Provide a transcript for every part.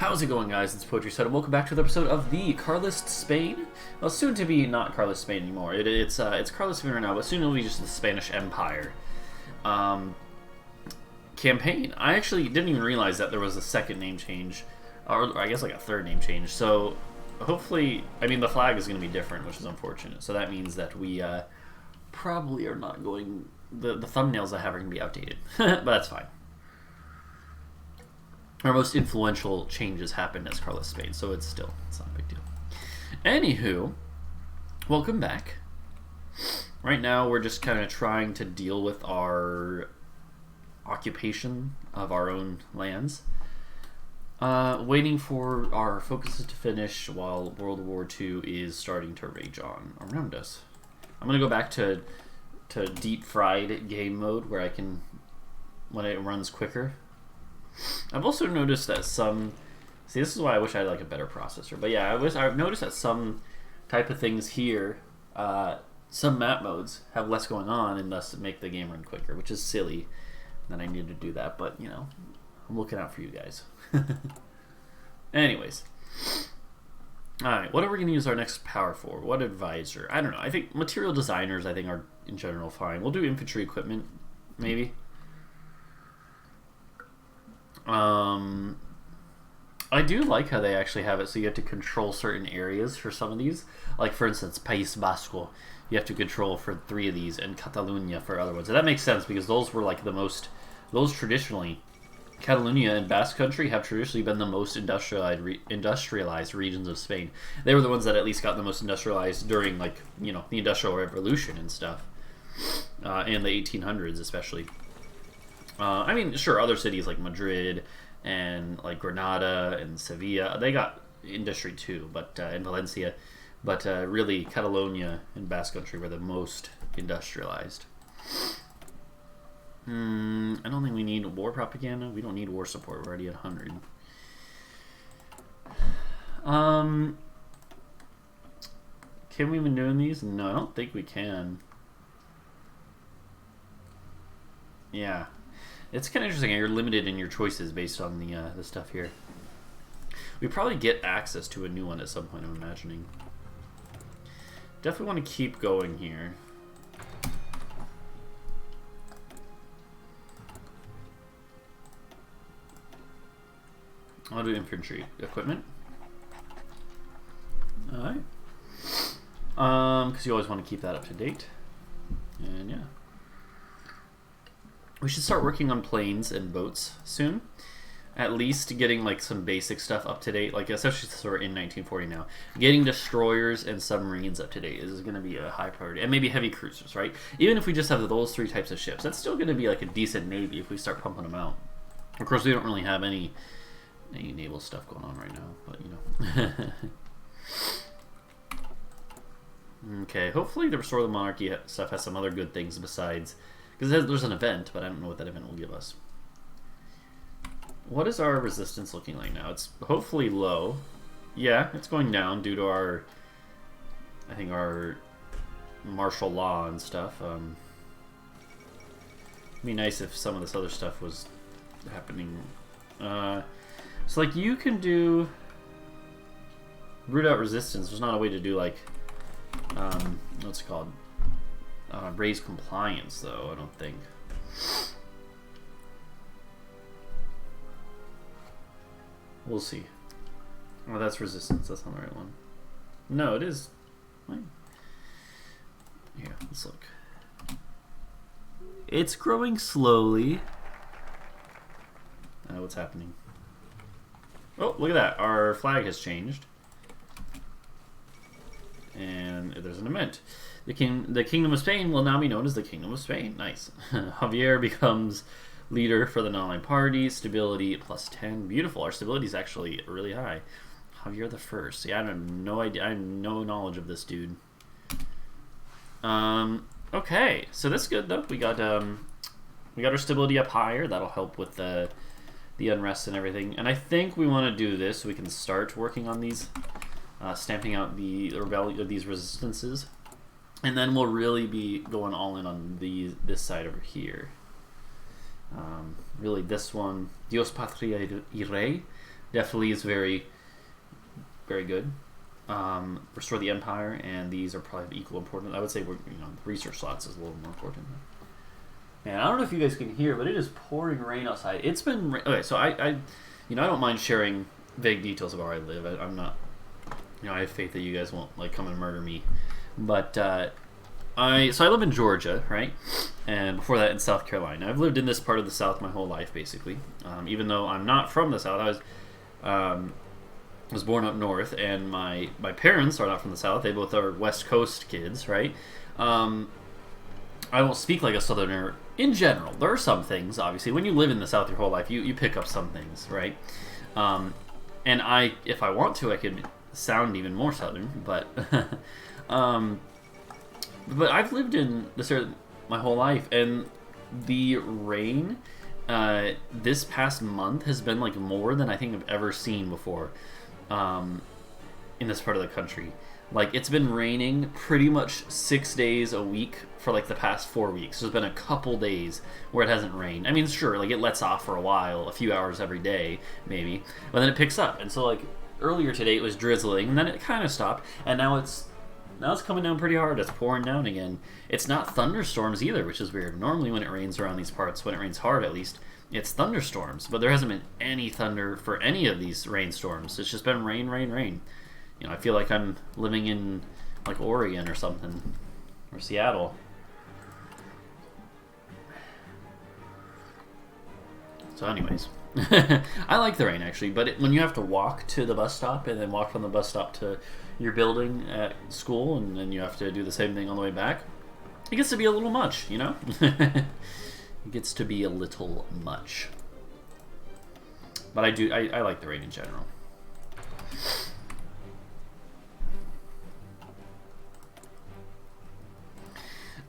How's it going, guys? It's Poetry Set, and welcome back to the episode of the Carlist Spain. Well, soon to be not Carlist Spain anymore. It's Carlist Spain right now, but soon it'll be just the Spanish Empire campaign. I actually didn't even realize that there was a second name change, or I guess like a third name change. So hopefully, I mean, the flag is going to be different, which is unfortunate. So that means that we probably are not going. The thumbnails I have are going to be outdated, but that's fine. Our most influential changes happened as Carlist Spain, so it's not a big deal. Anywho, welcome back. Right now, we're just kind of trying to deal with our occupation of our own lands. Waiting for our focuses to finish while World War II is starting to rage on around us. I'm going to go back to deep fried game mode where I can, when it runs quicker. I've also noticed that some... See, this is why I wish I had like a better processor. But yeah, I've noticed that some type of things here, some map modes have less going on and thus make the game run quicker, which is silly that I need to do that. But, you know, I'm looking out for you guys. Anyways. Alright, what are we going to use our next power for? What advisor? I don't know. I think material designers, I think, are in general fine. We'll do infantry equipment, maybe. I do like how they actually have it so you have to control certain areas for some of these. Like, for instance, País Vasco, you have to control for 3 of these, and Catalunya for other ones. And that makes sense because those were like the most, those traditionally, Catalunya and Basque Country have traditionally been the most industrialized regions of Spain. They were the ones that at least got the most industrialized during, like, you know, the Industrial Revolution and stuff. In the 1800s especially. I mean, sure, other cities like Madrid and like Granada and Sevilla, they got industry too, but in Valencia, but really Catalonia and Basque Country were the most industrialized. I don't think we need war propaganda. We don't need war support. We're already at 100. Can we even doing these? No, I don't think we can. Yeah. It's kind of interesting. You're limited in your choices based on the stuff here. We probably get access to a new one at some point, I'm imagining. Definitely want to keep going here. I'll do infantry equipment. Alright. Because you always want to keep that up to date. And yeah. We should start working on planes and boats soon. At least getting like some basic stuff up to date, like especially since we're in 1940 now. Getting destroyers and submarines up to date is going to be a high priority, and maybe heavy cruisers, right? Even if we just have those 3 types of ships, that's still going to be like a decent navy if we start pumping them out. Of course, we don't really have any naval stuff going on right now, but you know. Okay, hopefully the Restore the Monarchy stuff has some other good things besides. Because there's an event, but I don't know what that event will give us. What is our resistance looking like now? It's hopefully low. Yeah, it's going down due to our, I think, our martial law and stuff. It'd be nice if some of this other stuff was happening. So, like, you can do root out resistance. There's not a way to do, like, what's it called? Raise compliance, though, I don't think. We'll see. Oh, that's resistance. That's not the right one. No, it is. Wait. Here, let's look. It's growing slowly. What's happening? Oh, look at that. Our flag has changed. And there's an event. The Kingdom of Spain will now be known as the Kingdom of Spain. Nice. Javier becomes leader for the non-aligned party. Stability +10. Beautiful. Our stability is actually really high. Javier the First. Yeah, I have no idea. I have no knowledge of this dude. Okay, so that's good though. We got our stability up higher. That'll help with the unrest and everything. And I think we want to do this so we can start working on these, stamping out the rebellion of these resistances. And then we'll really be going all in on this side over here. Really, this one, Dios Patria y Rey, definitely is very, very good. Restore the empire, and these are probably of equal importance. I would say research slots is a little more important. And I don't know if you guys can hear, but it is pouring rain outside. It's been okay. So I don't mind sharing vague details of where I live. I'm not, I have faith that you guys won't like come and murder me. But I live in Georgia, right? And before that in South Carolina. I've lived in this part of the South my whole life, basically. Even though I'm not from the South, I was born up north, and my parents are not from the South. They both are West Coast kids, right? I won't speak like a Southerner in general. There are some things, obviously. When you live in the South your whole life, you pick up some things, right? And if I want to, I could sound even more Southern, but but I've lived in this area my whole life, and the rain this past month has been like more than I think I've ever seen before in this part of the country. Like, it's been raining pretty much 6 days a week for like the past 4 weeks. There's been a couple days where it hasn't rained. I mean, sure, like it lets off for a while, a few hours every day, maybe, but then it picks up. And so like earlier today it was drizzling, and then it kind of stopped, and now it's coming down pretty hard. It's pouring down again. It's not thunderstorms either, which is weird. Normally when it rains around these parts, when it rains hard at least, it's thunderstorms, but there hasn't been any thunder for any of these rainstorms. It's just been rain, rain, rain. I feel like I'm living in like Oregon or something, or Seattle. So anyways, I like the rain actually, but when you have to walk to the bus stop and then walk from the bus stop to your building at school, and then you have to do the same thing on the way back, it gets to be a little much, It gets to be a little much. But I like the rain in general.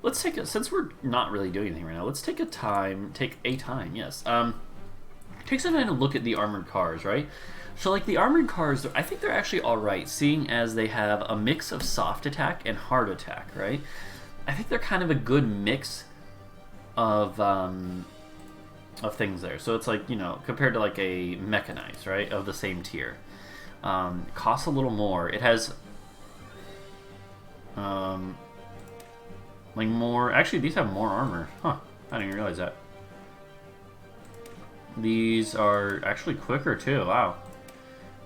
Let's since we're not really doing anything right now, let's take a time, yes. Take some time to look at the armored cars, right? So like the armored cars, I think they're actually alright, seeing as they have a mix of soft attack and hard attack, right? I think they're kind of a good mix of things there. So it's like, compared to like a mechanized, right, of the same tier. Costs a little more. It has like more. Actually, these have more armor. Huh? I didn't even realize that. These are actually quicker too. Wow.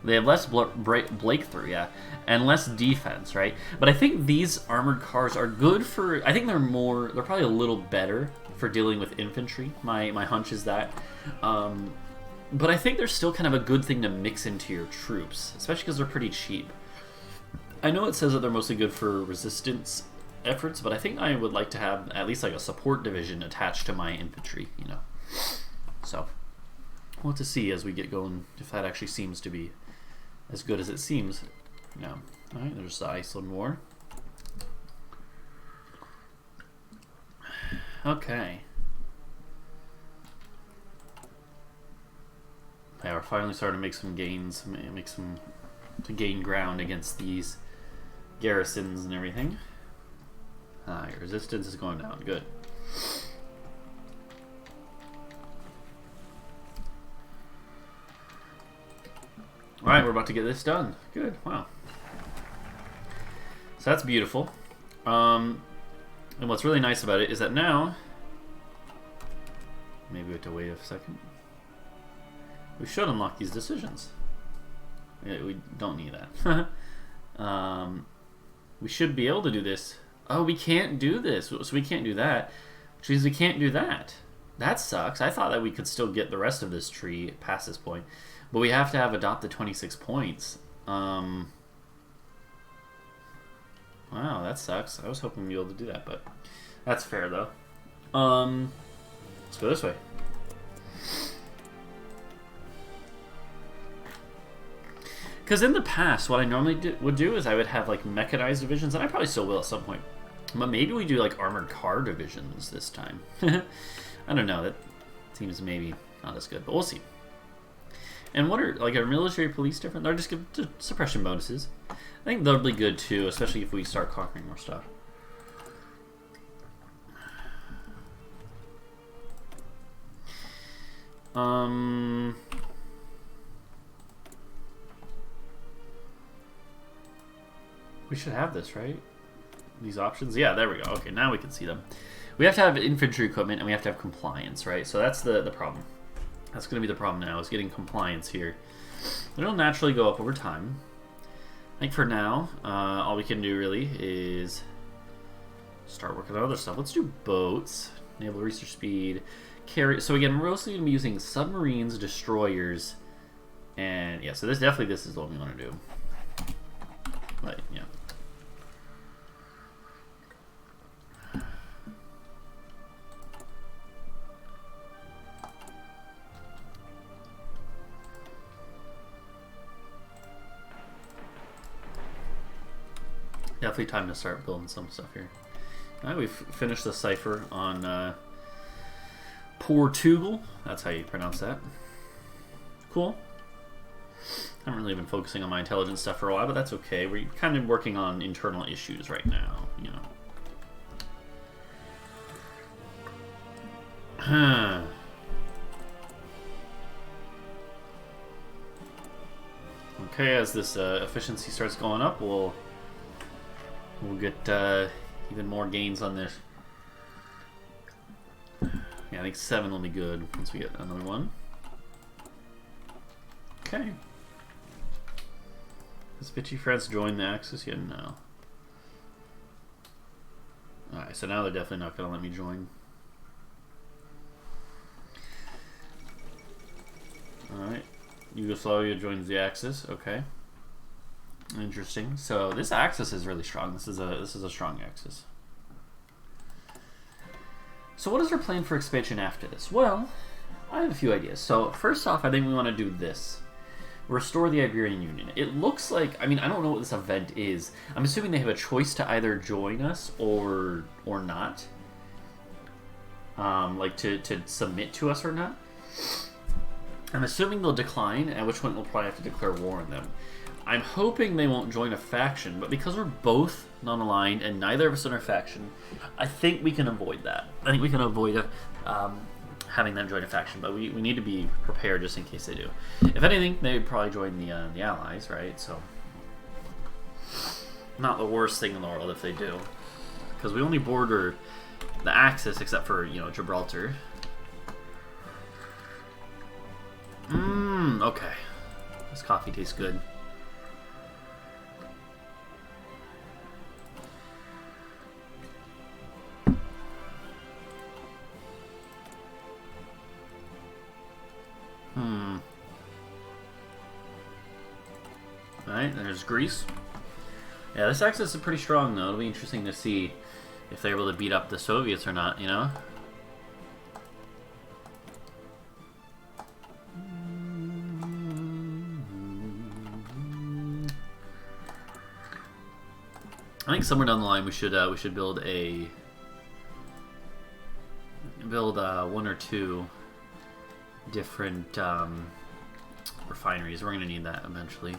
They have less breakthrough, yeah, and less defense, right? But I think these armored cars are good for. I think they're probably a little better for dealing with infantry. My hunch is that. But I think they're still kind of a good thing to mix into your troops, especially because they're pretty cheap. I know it says that they're mostly good for resistance efforts, but I think I would like to have at least like a support division attached to my infantry, So, we'll have to see as we get going if that actually seems to be as good as it seems. Yeah. Alright, there's the Iceland War. Okay. Yeah, we're finally starting to make some gains, to gain ground against these garrisons and everything. Your resistance is going down. Good. Alright, we're about to get this done. Good. Wow. So that's beautiful. And what's really nice about it is that now, maybe we have to wait a second. We should unlock these decisions. Yeah, we don't need that. We should be able to do this. Oh, we can't do this. So we can't do that. Which means we can't do that. That sucks. I thought that we could still get the rest of this tree past this point. But we have to have adopted 26 points. Wow, that sucks. I was hoping we'd be able to do that, but that's fair, though. Let's go this way. Because in the past, what I normally would do is I would have like mechanized divisions, and I probably still will at some point. But maybe we do like armored car divisions this time. I don't know. That seems maybe not as good, but we'll see. And what are our military police different? They're just give suppression bonuses. I think they'll be good too, especially if we start conquering more stuff. We should have this, right? These options? Yeah, there we go. Okay, now we can see them. We have to have infantry equipment, and we have to have compliance, right? So that's the problem. That's going to be the problem now, is getting compliance here. It'll naturally go up over time. I think for now, all we can do really is start working on other stuff. Let's do boats, naval research speed, carry. So again, we're mostly going to be using submarines, destroyers, and yeah. So this is what we want to do. But yeah. Definitely time to start building some stuff here. Alright, we've finished the cipher on Portugal. That's how you pronounce that. Cool. I haven't really been focusing on my intelligence stuff for a while, but that's okay. We're kind of working on internal issues right now, you know. Okay, as this efficiency starts going up, we'll get even more gains on this. Yeah, I think 7 will be good once we get another one. Okay. Has Vichy France joined the Axis yet? No. Alright, so now they're definitely not going to let me join. Alright. Yugoslavia joins the Axis. Okay. Interesting. So this Axis is really strong. This is a strong Axis. So what is our plan for expansion after this? Well, I have a few ideas. So first off, I think we want to do this. Restore the Iberian Union. It looks like, I mean, I don't know what this event is. I'm assuming they have a choice to either join us or not. Like to submit to us or not. I'm assuming they'll decline, at which point we'll probably have to declare war on them. I'm hoping they won't join a faction, but because we're both non-aligned and neither of us in our faction, I think we can avoid that. I think we can avoid having them join a faction, but we need to be prepared just in case they do. If anything, they would probably join the Allies, right? So, not the worst thing in the world if they do, because we only border the Axis except for, you know, Gibraltar. Okay. This coffee tastes good. Alright, there's Greece. Yeah, this Axis is pretty strong, though. It'll be interesting to see if they're able to beat up the Soviets or not, you know? I think somewhere down the line we should build one or two different refineries. We're gonna need that eventually.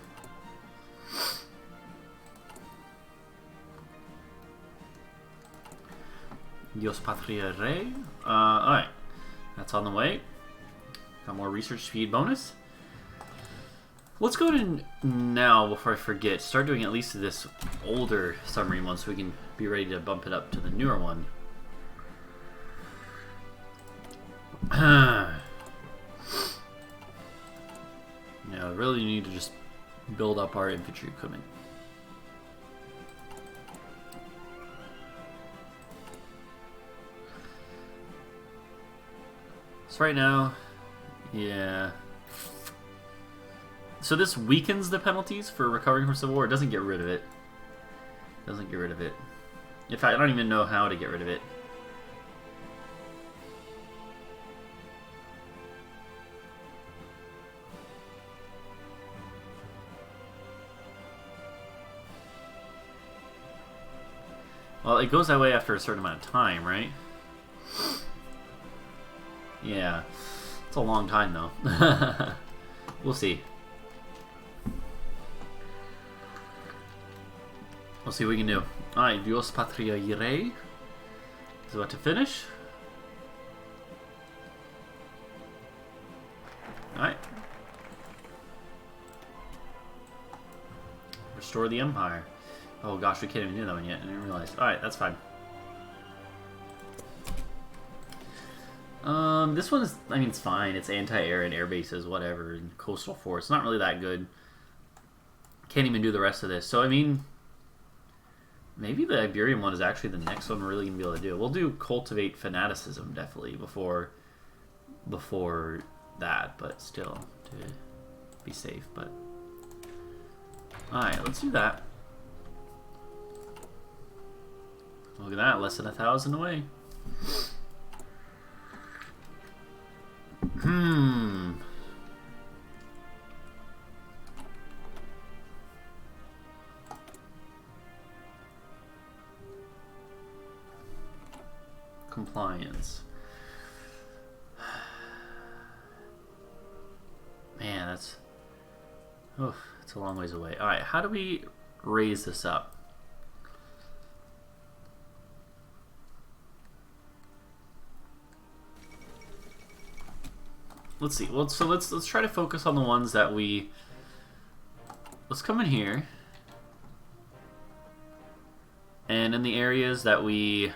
Dios Patria Rey. Alright. That's on the way. Got more research speed bonus. Let's go ahead and now, before I forget, start doing at least this older submarine one so we can be ready to bump it up to the newer one. Yeah, we really need to just build up our infantry equipment. So right now, yeah. So this weakens the penalties for recovering from civil war. It doesn't get rid of it. Doesn't get rid of it. In fact, I don't even know how to get rid of it. Well, it goes that way after a certain amount of time, right? Yeah. It's a long time, though. We'll see. We'll see what we can do. Alright, Dios Patria Rey is about to finish. Alright. Restore the Empire. Oh gosh, we can't even do that one yet. I didn't realize. Alright, that's fine. This one is, I mean, it's fine. It's anti-air and air bases, whatever, and coastal force. Not really that good. Can't even do the rest of this. So, I mean, maybe the Iberian one is actually the next one we're really going to be able to do. We'll do cultivate fanaticism, definitely, before that, but still, to be safe. But alright, let's do that. Look at that, less than 1,000 away. Compliance. Man, that's a long ways away. Alright, how do we raise this up? Let's see. Well, so let's try to focus on the ones that we. Let's come in here, and in the areas that we.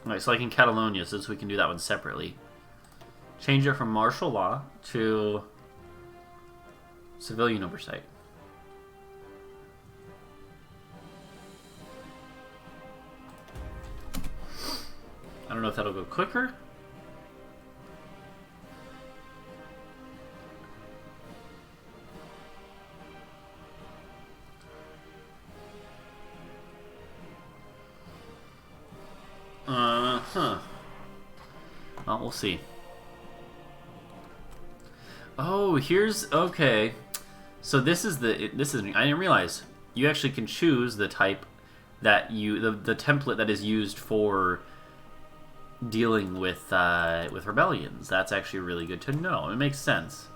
Alright, so like in Catalonia, since we can do that one separately, change it from martial law to civilian oversight. I don't know if that'll go quicker. Well, we'll see. Oh, here's okay. So this is I didn't realize you actually can choose the type that the template that is used for dealing with rebellions. That's actually really good to know. It makes sense.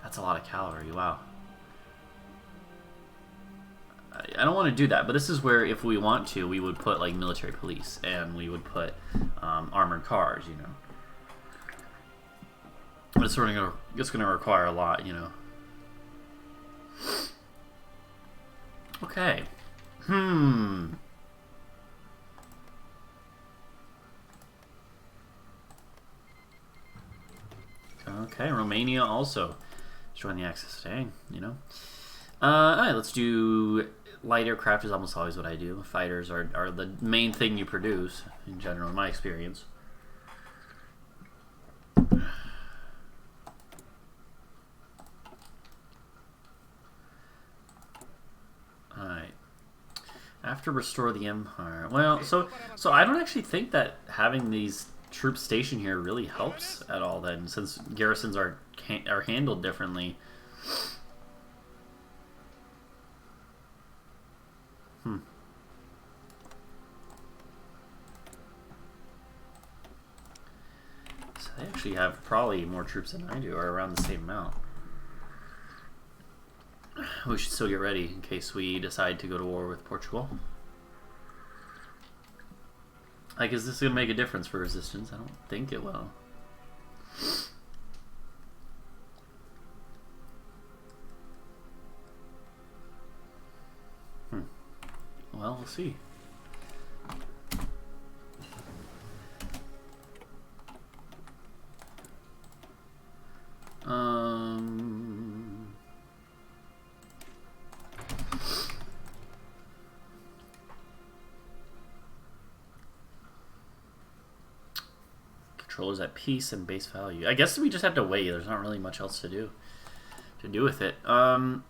That's a lot of cavalry. Wow. I don't want to do that, but this is where, if we want to, we would put like military police, and we would put armored cars. You know, but it's going to require a lot. You know. Okay. Okay, Romania also join the Axis. Dang, you know. Alright, let's do light aircraft is almost always what I do. Fighters are the main thing you produce, in general, in my experience. Alright. After restore the empire. Well, so I don't actually think that having these troops stationed here really helps at all then, since garrisons are handled differently. So they actually have probably more troops than I do, or around the same amount. We should still get ready in case we decide to go to war with Portugal. Like, is this going to make a difference for resistance? I don't think it will. Well, we'll see. Controllers at peace and base value. I guess we just have to wait. There's not really much else to do with it. And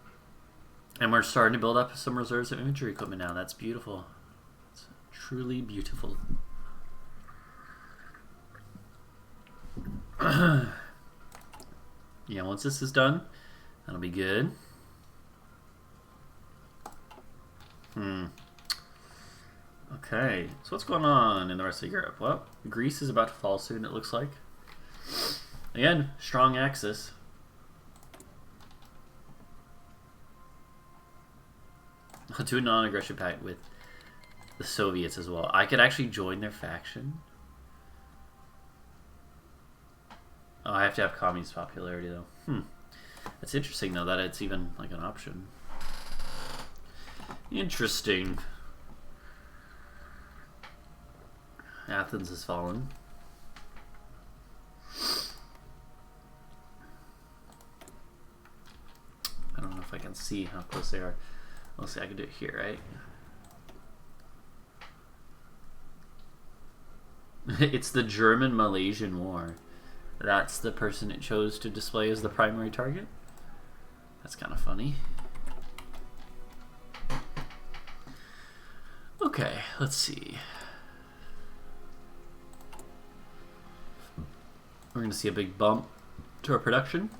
we're starting to build up some reserves of infantry equipment now. That's beautiful. It's truly beautiful. Yeah, once this is done, that'll be good. Okay, so what's going on in the rest of Europe? Well, Greece is about to fall soon, it looks like. Again, strong Axis. I'll do a non-aggression pact with the Soviets as well. I could actually join their faction. Oh, I have to have communist popularity though. It's interesting though that it's even like an option. Interesting. Athens has fallen. I don't know if I can see how close they are. Let's see, I can do it here, right? It's the German-Malaysian War. That's the person it chose to display as the primary target. That's kind of funny. Okay, let's see. We're going to see a big bump to our production,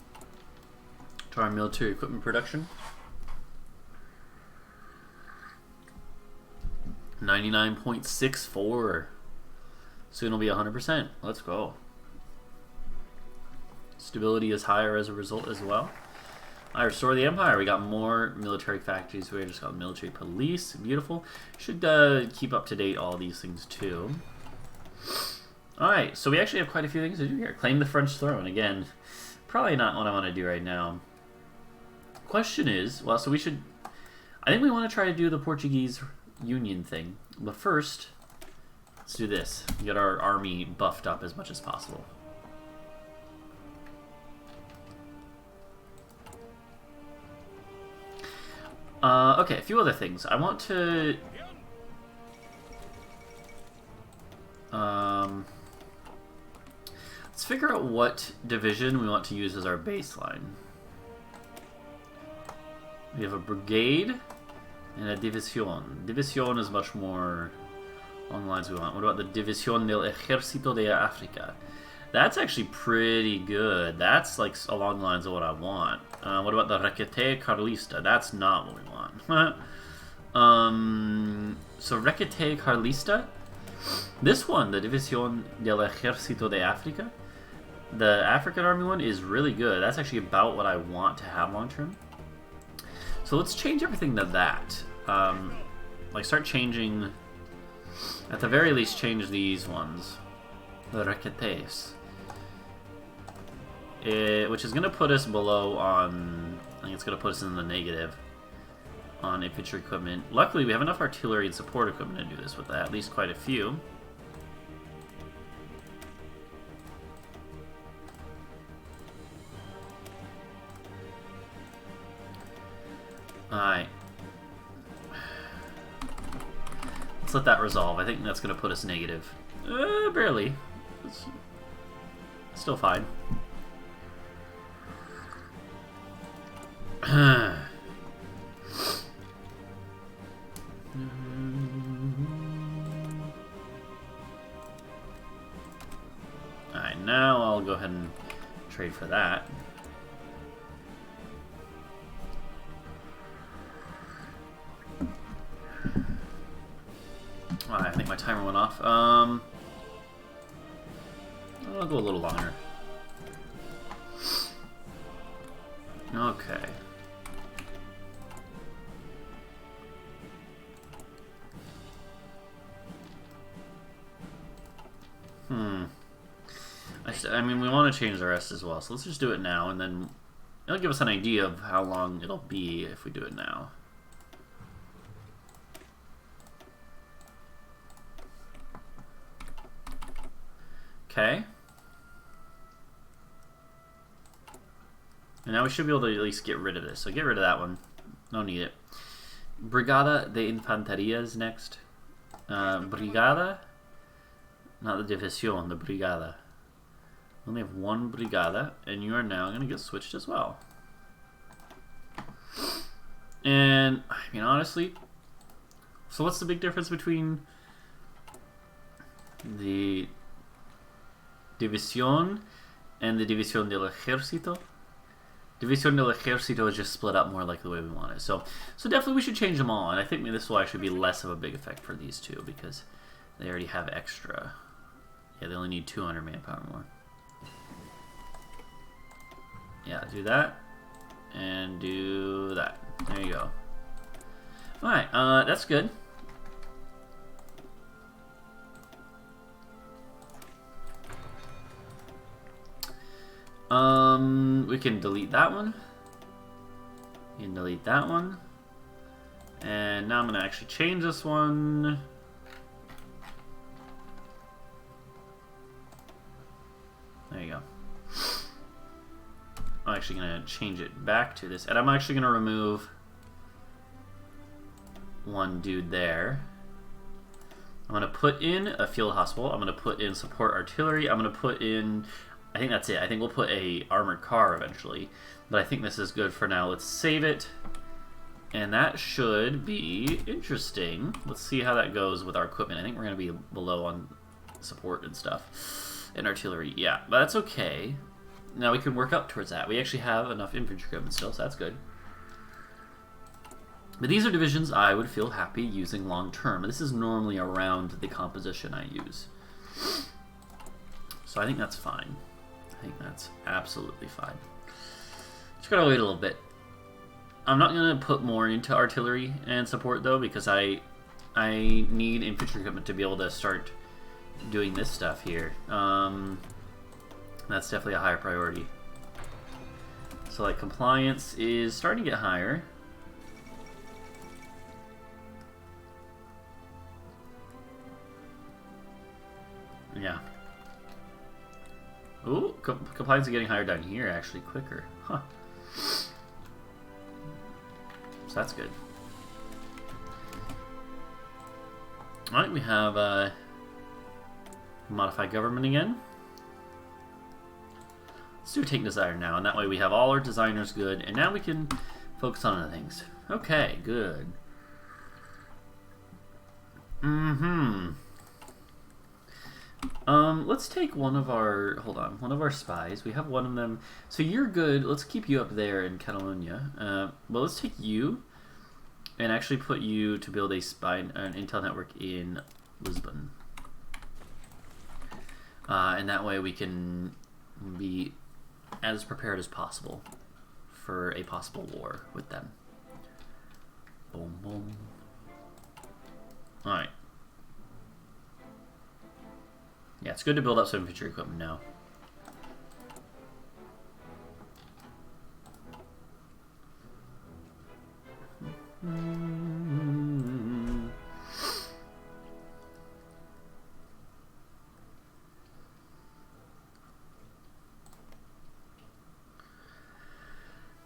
to our military equipment production. 99.64. Soon it'll be 100%. Let's go. Stability is higher as a result as well. I restore the empire. We got more military factories. We just got military police. Beautiful. Should keep up to date all these things too. Alright, so we actually have quite a few things to do here. Claim the French throne. Again, probably not what I want to do right now. Question is, well, so we should... I think we want to try to do the Portuguese Union thing. But first, let's do this. Get our army buffed up as much as possible. Okay, a few other things. I want to... let's figure out what division we want to use as our baseline. We have a brigade and a division. Division is much more on the lines we want. What about the División del Ejército de África? That's actually pretty good. That's like along the lines of what I want. What about the Requete Carlista? That's not what we want. So Requete Carlista, this one, the División del Ejército de África, the African army one is really good. That's actually about what I want to have long term. So let's change everything to that. Like start changing, at the very least change these ones. The Requetes. Which is going to put us below on... I think it's going to put us in the negative on infantry equipment. Luckily, we have enough artillery and support equipment to do this with that. At least quite a few. Alright. Let's let that resolve. I think that's going to put us negative. Barely. It's still fine. Alright, now I'll go ahead and trade for that. Alright, I think my timer went off. I'll go a little longer. Okay. I mean, we want to change the rest as well, so let's just do it now, and then it'll give us an idea of how long it'll be if we do it now. Okay. And now we should be able to at least get rid of this. So get rid of that one. Don't need it. Brigada de Infanteria is next. Brigada? Not the División, the Brigada. We only have one Brigada, and you are now going to get switched as well. And, I mean, honestly, so what's the big difference between the División and the División del Ejército? División del Ejército is just split up more like the way we want it. So definitely we should change them all, and I think this will actually be less of a big effect for these two because they already have extra. Yeah, they only need 200 manpower more. Yeah, do that, and do that. There you go. Alright, that's good. We can delete that one. You can delete that one. And now I'm going to actually change this one. There you go. I'm actually going to change it back to this. And I'm actually going to remove one dude there. I'm going to put in a field hospital. I'm going to put in support artillery. I'm going to put in... I think that's it. I think we'll put a armored car eventually. But I think this is good for now. Let's save it. And that should be interesting. Let's see how that goes with our equipment. I think we're going to be below on support and stuff. And artillery. Yeah, but that's okay. Now we can work up towards that. We actually have enough infantry equipment still, so that's good. But these are divisions I would feel happy using long term. This is normally around the composition I use. So I think that's fine. I think that's absolutely fine. Just gotta wait a little bit. I'm not gonna put more into artillery and support though, because I need infantry equipment to be able to start doing this stuff here. That's definitely a higher priority. So like compliance is starting to get higher. Yeah. Ooh, compliance is getting higher down here actually quicker. Huh. So that's good. Alright, we have modify government again. Let's do a take desire now, and that way we have all our designers good, and now we can focus on other things. Okay, good. Let's take one of our, one of our spies. We have one of them. So you're good. Let's keep you up there in Catalonia. Well, let's take you and actually put you to build a spy, an intel network in Lisbon. And that way we can be as prepared as possible for a possible war with them. Boom, boom. Alright. Yeah, it's good to build up some infantry equipment now.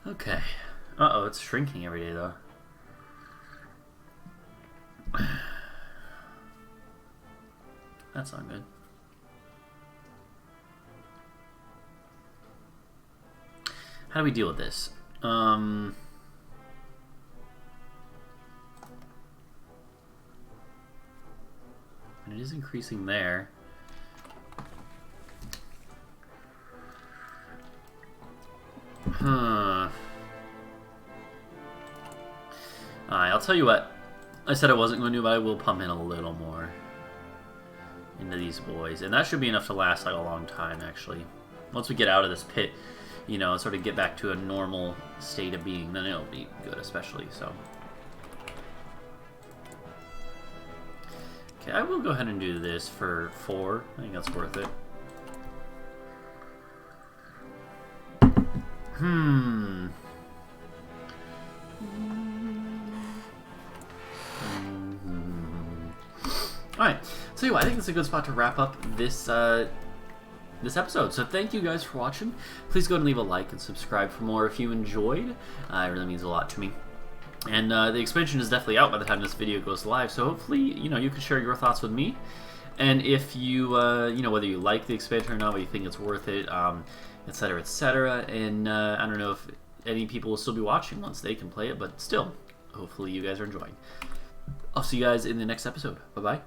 Okay. Uh-oh, it's shrinking every day, though. That's not good. How do we deal with this? And it is increasing there. Alright, I'll tell you what. I said I wasn't going to, but I will pump in a little more into these boys. And that should be enough to last like a long time, actually. Once we get out of this pit, you know, sort of get back to a normal state of being, then it'll be good, especially, so. Okay, I will go ahead and do this for 4. I think that's worth it. Alright, so anyway, I think it's a good spot to wrap up this this episode. So thank you guys for watching. Please go and leave a like and subscribe for more if you enjoyed. It really means a lot to me. And the expansion is definitely out by the time this video goes live, so hopefully, you know, you can share your thoughts with me. And if you, you know, whether you like the expansion or not, whether you think it's worth it, etc., etc. And I don't know if any people will still be watching once they can play it, but still, hopefully you guys are enjoying. I'll see you guys in the next episode. Bye-bye.